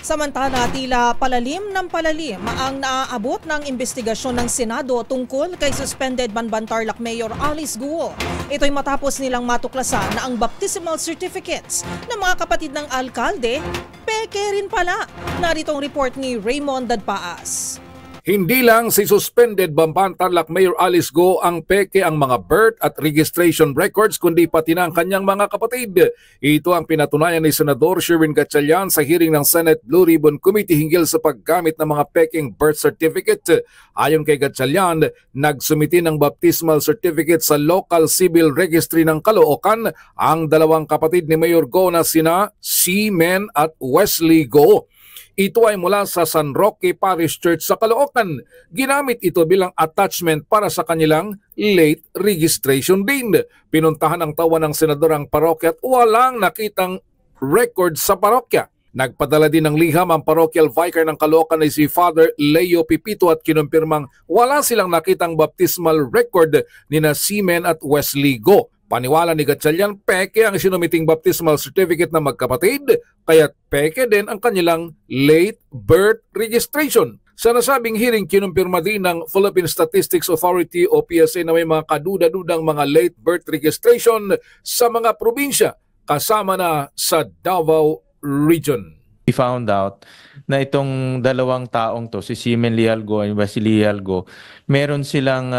Samantala, tila palalim ng palalim ang naaabot ng investigasyon ng Senado tungkol kay suspended Banban Tarlac Mayor Alice Guo. Ito'y matapos nilang matuklasan na ang baptismal certificates ng mga kapatid ng alkalde, peke rin pala. Narito ang report ni Raymond Dadpaas. Hindi lang si suspended Banban Tarlac Mayor Alice Guo ang peke ang mga birth at registration records kundi pati na ang kanyang mga kapatid. Ito ang pinatunayan ni Senador Sherwin Gatchalian sa hearing ng Senate Blue Ribbon Committee hinggil sa paggamit ng mga peking birth certificate. Ayon kay Gatchalian, nagsumiti ng baptismal certificate sa local civil registry ng Caloocan ang dalawang kapatid ni Mayor Guo na sina Seaman at Wesley Guo. Ito ay mula sa San Roque Parish Church sa Caloocan. Ginamit ito bilang attachment para sa kanilang late registration din. Pinuntahan ang tawa ng senador ang parokya at walang nakitang record sa parokya. Nagpadala din ng liham ang parochial vicar ng Caloocan ay si Father Leo Pipito at kinumpirmang wala silang nakitang baptismal record ni na Seaman at Wesley Guo. Paniwala ni Gatchalian, peke ang sinumiting baptismal certificate ng magkapatid, kaya't peke din ang kanilang late birth registration. Sa nasabing hearing, kinumpirma din ng Philippine Statistics Authority o PSA na may mga kaduda-dudang mga late birth registration sa mga probinsya, kasama na sa Davao Region. We found out na itong dalawang taong to, si Seaman Lialgo at Wesley Lialgo, meron silang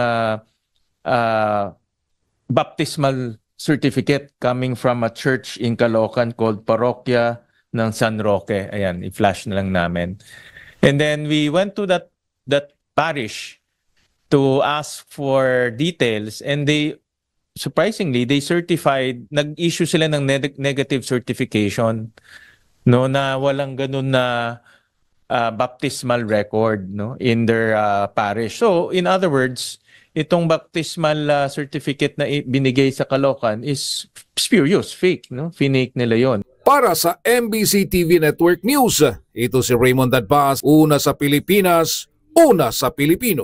baptismal certificate coming from a church in Caloocan called Parokya ng San Roque. Ayan, i-flash na lang namin. And then we went to that parish to ask for details, and they surprisingly they certified, nag-issue sila ng negative certification, no, na walang ganun na baptismal record, no, in their parish. So in other words, itong baptismal certificate na binigay sa Caloocan is spurious, fake, no? Finake nila yon. Para sa MBC TV Network News, ito si Raymond Dadpaas, una sa Pilipinas, una sa Pilipino.